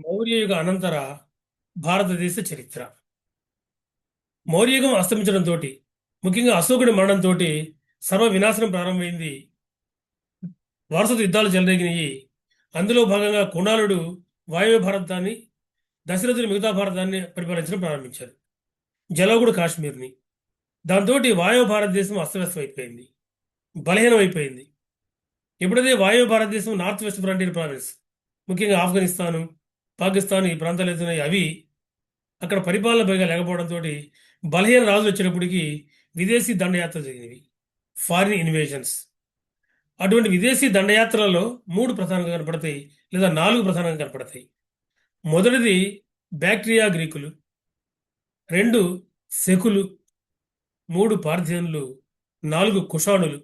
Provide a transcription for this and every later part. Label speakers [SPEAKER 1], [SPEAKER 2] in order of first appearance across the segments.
[SPEAKER 1] మౌర్యయుగ అనంతర భారతదేశ చరిత్ర. మౌర్యయుగం అస్తమించడంతో, ముఖ్యంగా అశోకుడి మరణంతో సర్వ వినాశనం ప్రారంభమైంది. వారసత్వ యుద్ధాలు చెలరేగినాయి. అందులో భాగంగా కుణాళుడు వాయవ్య భారతాన్ని, దశరథుడు మిగతా భారతాన్ని పరిపాలించడం ప్రారంభించారు. జలవుడు కాశ్మీర్ని. దాంతో వాయవ్య భారతదేశం అస్తవ్యస్తం అయిపోయింది, బలహీనమైపోయింది. ఎప్పుడైతే వాయవ్య భారతదేశం నార్త్ వెస్ట్ ఫ్రంటియర్ ప్రావిన్స్, ముఖ్యంగా ఆఫ్ఘనిస్తాను, పాకిస్తాన్ ఈ ప్రాంతాలు ఎదుగుతున్నాయి. అవి అక్కడ పరిపాలన పైగా లేకపోవడంతో బలహీన రాజులు వచ్చినప్పటికీ విదేశీ దండయాత్ర జరిగినవి, ఫారిన్ ఇన్వేషన్స్. అటువంటి విదేశీ దండయాత్రలలో మూడు ప్రధానంగా కనపడతాయి, లేదా నాలుగు ప్రధానంగా కనపడతాయి. మొదటిది బ్యాక్ట్రియా గ్రీకులు, రెండు శకులు, మూడు పార్థియన్లు, నాలుగు కుషాణులు.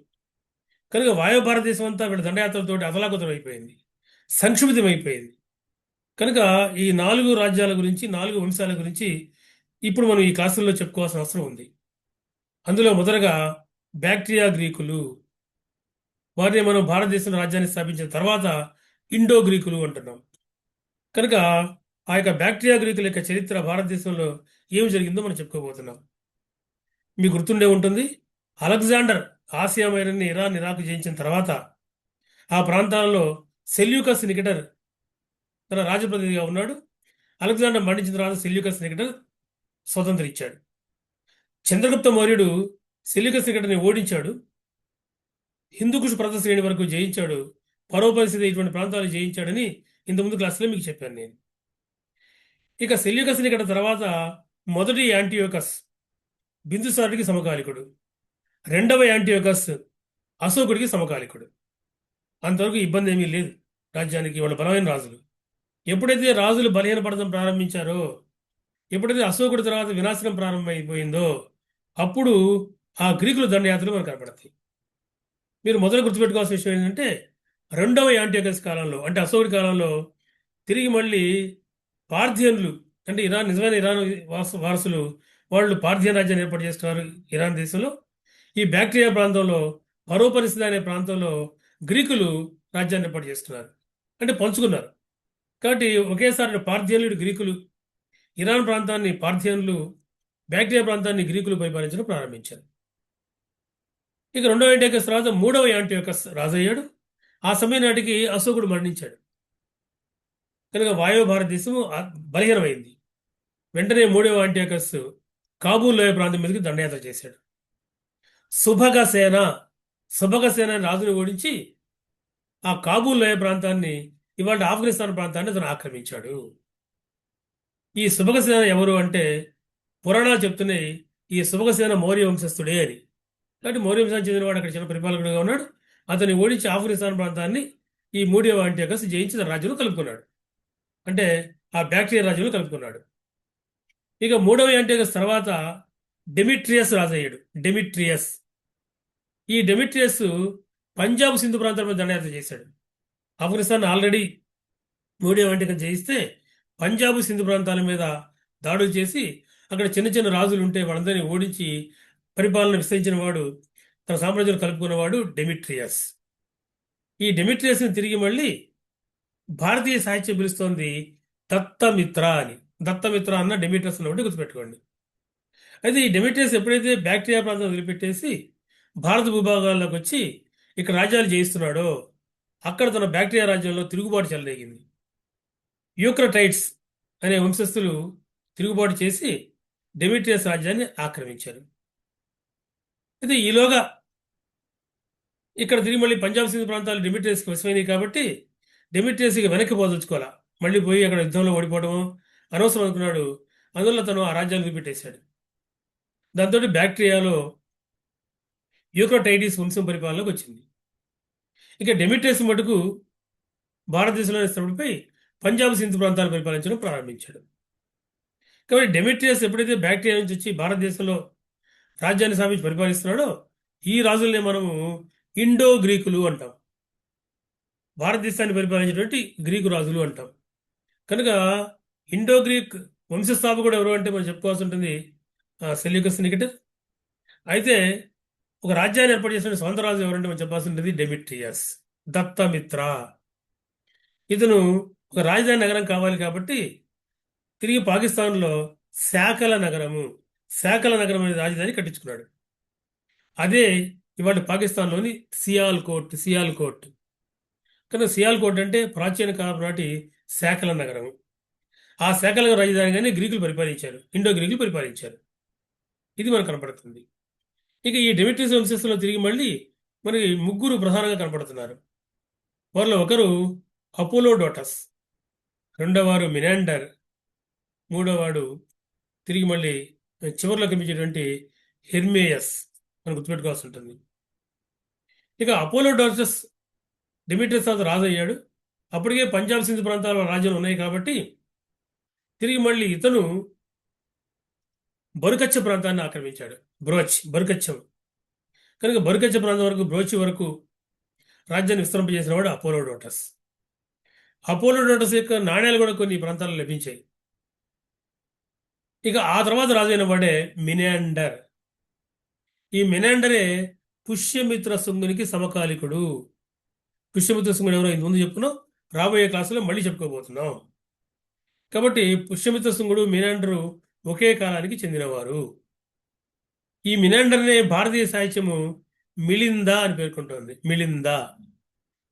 [SPEAKER 1] కనుక వాయు భారతదేశం అంతా వీళ్ళ దండయాత్రలతో అతలాకుతలం అయిపోయింది, సంక్షుభితమైపోయింది. కనుక ఈ నాలుగు రాజ్యాల గురించి, నాలుగు వంశాల గురించి ఇప్పుడు మనం ఈ క్లాసుల్లో చెప్పుకోవాల్సిన అవసరం ఉంది. అందులో మొదటగా బ్యాక్ట్రియా గ్రీకులు. వారిని మనం భారతదేశం రాజ్యాన్ని స్థాపించిన తర్వాత ఇండో గ్రీకులు అంటున్నాం. కనుక ఆ యొక్క బ్యాక్ట్రియా గ్రీకుల యొక్క చరిత్ర, భారతదేశంలో ఏమి జరిగిందో మనం చెప్పుకోబోతున్నాం. మీకు గుర్తుండే ఉంటుంది, అలెగ్జాండర్ ఆసియా మైనర్ని ఇరాన్ ఇరాక్ జయించిన తర్వాత ఆ ప్రాంతాలలో సెల్యూకస్ నికెటర్ తన రాజప్రతినిధిగా ఉన్నాడు. అలెగ్జాండర్ మరణించిన తర్వాత సెల్యూకస్ నికెటర్ స్వతంత్రం ఇచ్చాడు. చంద్రగుప్త మౌర్యుడు సెల్యూకస్ నికెటర్ని ఓడించాడు, హిందూకుష్ ప్రథ శ్రేణి వరకు జయించాడు, పరోపరిస్థితి ఇటువంటి ప్రాంతాలు జయించాడని ఇంతకుముందు క్లాసులో మీకు చెప్పాను నేను. ఇక సెల్యూకస్ నికెటర్ తర్వాత మొదటి యాంటీయోకస్ బిందుసారుడికి సమకాలికుడు, రెండవ యాంటీయోకస్ అశోకుడికి సమకాలికుడు. అంతవరకు ఇబ్బంది ఏమీ లేదు రాజ్యానికి, వాళ్ళ బలమైన రాజులు. ఎప్పుడైతే రాజులు బలహీనపడడం ప్రారంభించారో, ఎప్పుడైతే అశోకుడి తర్వాత వినాశనం ప్రారంభమైపోయిందో, అప్పుడు ఆ గ్రీకుల దండయాత్రలు మనకు కనపడతాయి. మీరు మొదలు గుర్తుపెట్టుకోవాల్సిన విషయం ఏంటంటే, రెండవ యాంటియోకస్ కాలంలో, అంటే అశోకుడి కాలంలో తిరిగి మళ్ళీ పార్థియన్లు, అంటే ఇరాన్ నిజమైన ఇరాన్ వారసులు, వాళ్ళు పార్థియన్ రాజ్యాన్ని ఏర్పాటు చేస్తున్నారు ఇరాన్ దేశంలో. ఈ బ్యాక్ట్రియా ప్రాంతంలో, పరోపరిస్థితి అనే ప్రాంతంలో గ్రీకులు రాజ్యాన్ని ఏర్పాటు చేస్తున్నారు, అంటే పంచుకున్నారు. కాబట్టి ఒకేసారి పార్థియన్లు గ్రీకులు, ఇరాన్ ప్రాంతాన్ని పార్థియన్లు, బ్యాక్ట్రియా ప్రాంతాన్ని గ్రీకులు పరిపాలించడం ప్రారంభించారు. ఇక రెండవ యాంటియోకస్ తర్వాత మూడవ యాంటియోకస్ రాజయ్యాడు. ఆ సమయం నాటికి అశోకుడు మరణించాడు. కనుక వాయవ్య భారతదేశం బలహీనమైంది. వెంటనే మూడవ యాంటియోకస్ కాబూల్ లోయ ప్రాంతం మీదకి దండయాత్ర చేశాడు. సుభగసేన రాజుని ఓడించి ఆ కాబూల్ లోయ ప్రాంతాన్ని, ఇవాళ ఆఫ్ఘనిస్తాన్ ప్రాంతాన్ని అతను ఆక్రమించాడు. ఈ సుభగసేన ఎవరు అంటే, పురాణాలు చెప్తున్నాయి ఈ సుభగసేన మౌర్య వంశస్థుడే అని. కాబట్టి మౌర్య వంశానికి చెందినవాడు అక్కడ చిన్న పరిపాలకుడిగా ఉన్నాడు. అతన్ని ఓడించి ఆఫ్ఘనిస్తాన్ ప్రాంతాన్ని ఈ మూడవ యాంటియోకస్ జయించి తన రాజ్యంలో కలుపుకున్నాడు, అంటే ఆ బ్యాక్ట్రియా రాజ్యంలో కలుపుకున్నాడు. ఇక మూడవ యాంటియోకస్ తర్వాత డెమిట్రియస్ రాజయ్యాడు. ఈ డెమిట్రియస్ పంజాబ్ సింధు ప్రాంతాల మీద దండయాత్ర చేశాడు. ఆఫ్ఘనిస్తాన్ ఆల్రెడీ మూడవ యాంటియోకస్ జయిస్తే పంజాబ్ సింధు ప్రాంతాల మీద దాడులు చేసి అక్కడ చిన్న చిన్న రాజులు ఉంటే వాళ్ళందరినీ ఓడించి పరిపాలన విస్తరించిన వాడు, తన సామ్రాజ్యాలు కలుపుకున్నవాడు డెమిట్రియస్. ఈ డెమిట్రియస్ని తిరిగి మళ్ళీ భారతీయ సాహిత్యం పిలుస్తోంది దత్తమిత్ర అని. దత్తమిత్ర అన్న డెమిట్రియస్ ఒకటి గుర్తుపెట్టుకోండి. అయితే ఈ డెమిట్రియస్ ఎప్పుడైతే బ్యాక్ట్రియా ప్రాంతం వదిలిపెట్టేసి భారత భూభాగాల్లోకి వచ్చి ఇక్కడ రాజ్యాలు జయిస్తున్నాడో, అక్కడ తన బ్యాక్ట్రియా రాజ్యంలో తిరుగుబాటు చెలరేగింది. యూక్రటైట్స్ అనే వంశస్థులు తిరుగుబాటు చేసి డెమిట్రియస్ రాజ్యాన్ని ఆక్రమించారు. అయితే ఈలోగా ఇక్కడ తిరిగి మళ్ళీ పంజాబ్ సింధు ప్రాంతాలు డెమిట్రియస్కి వశమైనవి కాబట్టి డెమిట్రియస్కి వెనక్కి పోదలుచుకోవాలా, మళ్ళీ పోయి అక్కడ యుద్ధంలో ఓడిపోవడము అనవసరం అనుకున్నాడు. అందువల్ల తను ఆ రాజ్యాన్ని వదిలిపెట్టేశాడు. దాంతో బ్యాక్ట్రియాలో యూక్రటైటిస్ వంశం పరిపాలనలోకి వచ్చింది. ఇక డెమిట్రియస్ మటుకు భారతదేశంలోని స్థిరపడిపై పంజాబ్ సింధు ప్రాంతాలు పరిపాలించడం ప్రారంభించాడు. కాబట్టి డెమిట్రియస్ ఎప్పుడైతే బ్యాక్ట్రియా నుంచి వచ్చి భారతదేశంలో రాజ్యాన్ని స్థాపించి పరిపాలిస్తున్నాడో, ఈ రాజుల్ని మనము ఇండో గ్రీకులు అంటాం. భారతదేశాన్ని పరిపాలించినటువంటి గ్రీకు రాజులు అంటాం. కనుక ఇండో గ్రీక్ వంశస్థాపకుడు ఎవరు అంటే మనం చెప్పుకోవాల్సి ఉంటుంది సెల్యూకస్ నికెటర్. అయితే ఒక రాజ్యాన్ని ఏర్పాటు చేసిన సొంత రాజు ఎవరంటే మనం చెప్పాల్సి ఉంటుంది డెమిట్రియస్, దత్తమిత్ర. ఇతను ఒక రాజధాని నగరం కావాలి కాబట్టి తిరిగి పాకిస్తాన్లో శాకల నగరము శాకల నగరం అనే రాజధాని కట్టించుకున్నాడు. అదే ఇవాళ పాకిస్తాన్లోని సియాల్కోట్. కనుక సియాల్కోట్ అంటే ప్రాచీన కాలం నాటి శాకల నగరం. ఆ శాకల రాజధానిగానే గ్రీకులు పరిపాలించారు, ఇండో గ్రీకులు పరిపాలించారు. ఇది మనకు కనపడుతుంది. ఇక ఈ డెమిట్రియస్ వంశస్థులో తిరిగి మళ్ళీ మనకి ముగ్గురు ప్రధానంగా కనపడుతున్నారు. వారిలో ఒకరు అపోలోడోటస్, రెండోవారు మినాండర్, మూడోవాడు తిరిగి మళ్ళీ చివరిలో కనిపించేటువంటి హెర్మేయస్ మనం గుర్తుపెట్టుకోవాల్సి ఉంటుంది. ఇక అపోలోడోటస్ డెమిట్రియస్ తర్వాత రాజు అయ్యాడు. అప్పటికే పంజాబ్ సింధు ప్రాంతాల రాజ్యాలు ఉన్నాయి కాబట్టి తిరిగి మళ్ళీ ఇతను బరుకచ్చ ప్రాంతాన్ని ఆక్రమించాడు. బరుకచ్చం కనుక బరుకచ్చ ప్రాంతం వరకు బ్రోచి వరకు రాజ్యాన్ని విస్తరింపజేసిన వాడు అపోలోడోటస్. అపోలోడోటస్ యొక్క నాణ్యాలు కూడా కొన్ని ప్రాంతాల్లో లభించాయి. ఇక ఆ తర్వాత రాజైన వాడే మినాండర్. ఈ మినాండరే పుష్యమిత్ర శృంగునికి సమకాలికుడు. పుష్యమిత్ర శృంగుడు ఎవరో ఇంతకుముందు చెప్పుకున్నాం, రాబోయే క్లాసులో మళ్ళీ చెప్పుకోబోతున్నాం. కాబట్టి పుష్యమిత్ర శృంగుడు, మినాండరు ఒకే కాలానికి చెందినవారు. ఈ మినాండర్నే భారతీయ సాహిత్యము మిలింద అని పేర్కొంటోంది. మిలింద.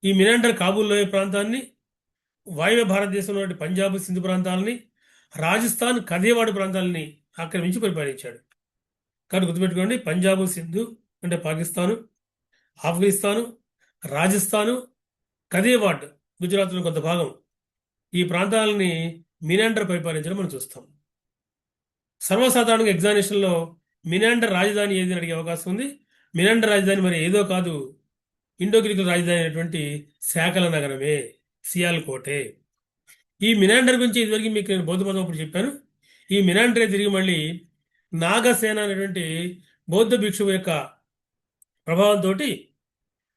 [SPEAKER 1] ఈ మినాండర్ కాబూల్ లోయ ప్రాంతాన్ని, వాయువ్య భారతదేశంలోని పంజాబ్ సింధు ప్రాంతాలని, రాజస్థాన్ కథేవాడు ప్రాంతాలని ఆక్రమించి పరిపాలించాడు. కానీ గుర్తుపెట్టుకోండి, పంజాబ్ సింధు అంటే పాకిస్తాను, ఆఫ్ఘనిస్తాను, రాజస్థాను, కథేవాడ్ గుజరాత్లో కొంత భాగం, ఈ ప్రాంతాలని మినాండర్ పరిపాలించడం మనం చూస్తాం. సర్వసాధారణంగా ఎగ్జామినేషన్లో మినాండర్ రాజధాని ఏది అని అడిగే అవకాశం ఉంది. మినాండర్ రాజధాని మరి ఏదో కాదు, ఇండో గ్రీకుల రాజధాని అయినటువంటి శాకల నగరమే, సియాల్కోటే. ఈ మినాండర్ గురించి ఇదివరకు మీకు నేను బౌద్ధ మతం అప్పుడు చెప్పాను. ఈ మినాండరే తిరిగి మళ్ళీ నాగసేన అనేటువంటి బౌద్ధ భిక్షువు యొక్క ప్రభావంతో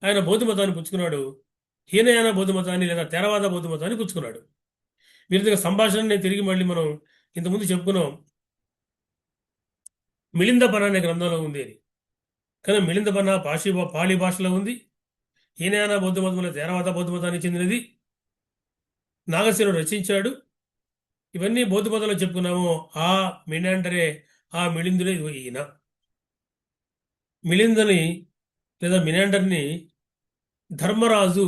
[SPEAKER 1] ఆయన బౌద్ధ మతాన్ని పుచ్చుకున్నాడు. హీనయాన బౌద్ధ మతాన్ని లేదా థేరవాద బౌద్ధ మతాన్ని పుచ్చుకున్నాడు. వీరి సంభాషణ తిరిగి మళ్ళీ మనం ఇంతకుముందు చెప్పుకున్నాం, మిలిందపన అనే గ్రంథంలో ఉంది అని. కానీ మిలిందపన పాళీ భాషలో ఉంది. హీనయాన బౌద్ధ మతంలో థేరవాద బౌద్ధ మతానికి చెందినది. నాగసేనుడు రచించాడు. ఇవన్నీ బౌద్ధ మతంలో చెప్పుకున్నాము. ఆ మినాండరే, ఆ మిలిందుడే ఈయన. మిలిందని లేదా మినాండర్ని ధర్మరాజు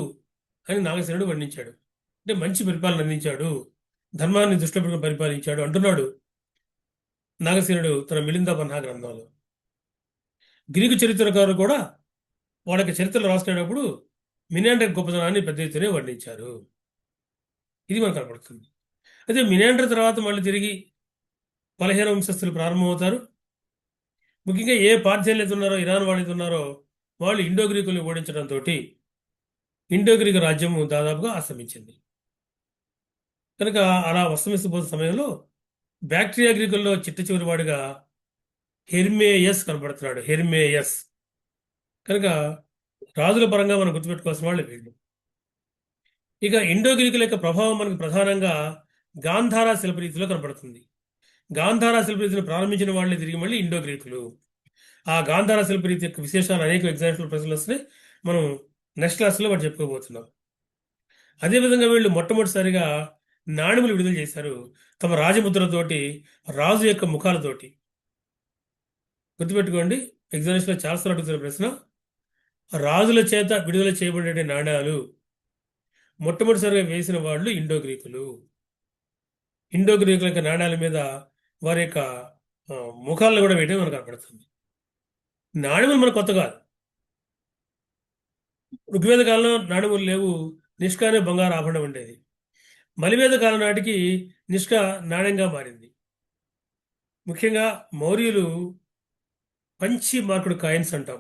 [SPEAKER 1] అని నాగసేనుడు వర్ణించాడు. అంటే మంచి పరిపాలన అందించాడు, ధర్మాన్ని దృష్టిలో పెట్టుకుని పరిపాలించాడు అంటున్నాడు నాగసేనుడు తన మిలిందపన్హ గ్రంథంలో. గ్రీకు చరిత్రకారులు కూడా వాళ్ళకి చరిత్రలు రాసుకునేటప్పుడు మినాండర్ గొప్పతనాన్ని పెద్ద ఎత్తునే వర్ణించారు. ఇది మనకు కనపడుతుంది. అయితే మినాండర్ తర్వాత మళ్ళీ తిరిగి 15వ వంశస్థులు ప్రారంభమవుతారు. ముఖ్యంగా ఏ పార్థియన్లు అయితే ఉన్నారో, ఇరాన్ వాళ్ళు అయితే ఉన్నారో, వాళ్ళు ఇండో గ్రీకుల్ని ఓడించడంతో ఇండో గ్రీకు రాజ్యము దాదాపుగా అస్తమించింది. కనుక అలా అస్తమిస్తున్న సమయంలో బ్యాక్టీరియా గ్రీకుల్లో చిట్ట చివరి వాడిగా హెర్మేయస్ కనపడుతున్నాడు. హెర్మేయస్. కనుక రాజుల పరంగా మనం గుర్తుపెట్టుకోవాల్సిన వాళ్ళు వీళ్ళు. ఇక ఇండో గ్రీకుల యొక్క ప్రభావం మనకు ప్రధానంగా గాంధారా శిల్పరీతిలో కనపడుతుంది. గాంధారా శిల్పరీతిని ప్రారంభించిన వాళ్ళే తిరిగి మళ్ళీ ఇండో గ్రీకులు. ఆ గాంధారా శిల్పరీతి యొక్క విశేషాలు అనేక ఎగ్జాంపుల్ ప్రశ్నలు వస్తున్నాయి. మనం నెక్స్ట్ క్లాస్లో వాటి చెప్పుకోబోతున్నాం. అదేవిధంగా వీళ్ళు మొట్టమొదటిసారిగా నాణెములు విడుదల చేశారు తమ రాజముద్రతోటి, రాజు యొక్క ముఖాలతోటి. గుర్తుపెట్టుకోండి, ఎగ్జామినేషన్లో చాలాసార్లు అడుగుతున్న ప్రశ్న. రాజుల చేత విడుదల చేయబడే నాణ్యాలు మొట్టమొదటిసారిగా వేసిన వాళ్ళు ఇండో గ్రీకులు. ఇండో గ్రీకుల యొక్క నాణ్యాల మీద వారి యొక్క ముఖాలను కూడా వేయడం మనకు కనపడుతుంది. నాణెములు మనకు కొత్త కాదు. ఋగ్వేద కాలంలో నాణెములు లేవు, నిష్క అనే బంగారు ఆభరణం ఉండేది. మలివేద కాలం నాటికి నిష్క నాణ్యంగా మారింది. ముఖ్యంగా మౌర్యులు పంచి మార్కుడు కాయిన్స్ అంటాం,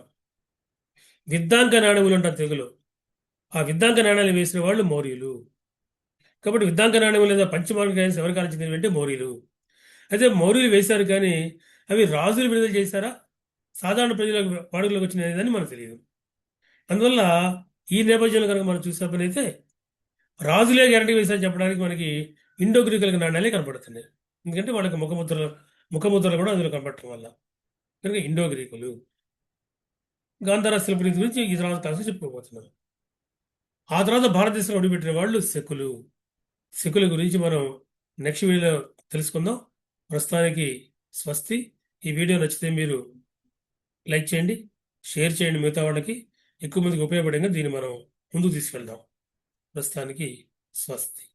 [SPEAKER 1] విద్దాంక నాణెములు అంటాం తెలుగులో. ఆ విద్దాంక నాణ్యాలు వేసిన వాళ్ళు మౌర్యులు. కాబట్టి విద్దాంక నాణ్యములు లేదా పంచి మార్కుడు కాయిన్స్ ఎవరికి ఆలోచించినవి అంటే మౌర్యులు. అయితే మౌర్యులు వేశారు, కానీ అవి రాజులు విడుదల చేశారా, సాధారణ ప్రజలకు వాడుకలోకి వచ్చినదని మనకు తెలియదు. అందువల్ల ఈ నేపథ్యంలో కనుక మనం చూసే పని అయితే రాజులే గ్యారంటీ వేశారని చెప్పడానికి మనకి ఇండో గ్రీకులకు నాణ్యాలే కనపడుతున్నాయి. ఎందుకంటే వాళ్ళకి ముఖముద్రలు కూడా అందులో కనపడటం వల్ల. కనుక ఇండో గ్రీకులు. గాంధార శిల్పరీతి గురించి ఈ తర్వాత క్లాసులో చెప్పుకోబోతున్నాం. ఆ తర్వాత భారతదేశంలో అడుగుపెట్టిన వాళ్ళు శకులు. సిక్కుల గురించి మనం నెక్స్ట్ వీడియోలో తెలుసుకుందాం. ప్రస్తుతానికి స్వస్తి. ఈ వీడియో నచ్చితే మీరు లైక్ చేయండి, షేర్ చేయండి, మిగతా వాళ్ళకి ఎక్కువ మందికి ఉపయోగపడేగా దీన్ని మనం ముందుకు తీసుకెళ్దాం. ప్రస్తుతానికి స్వస్తి.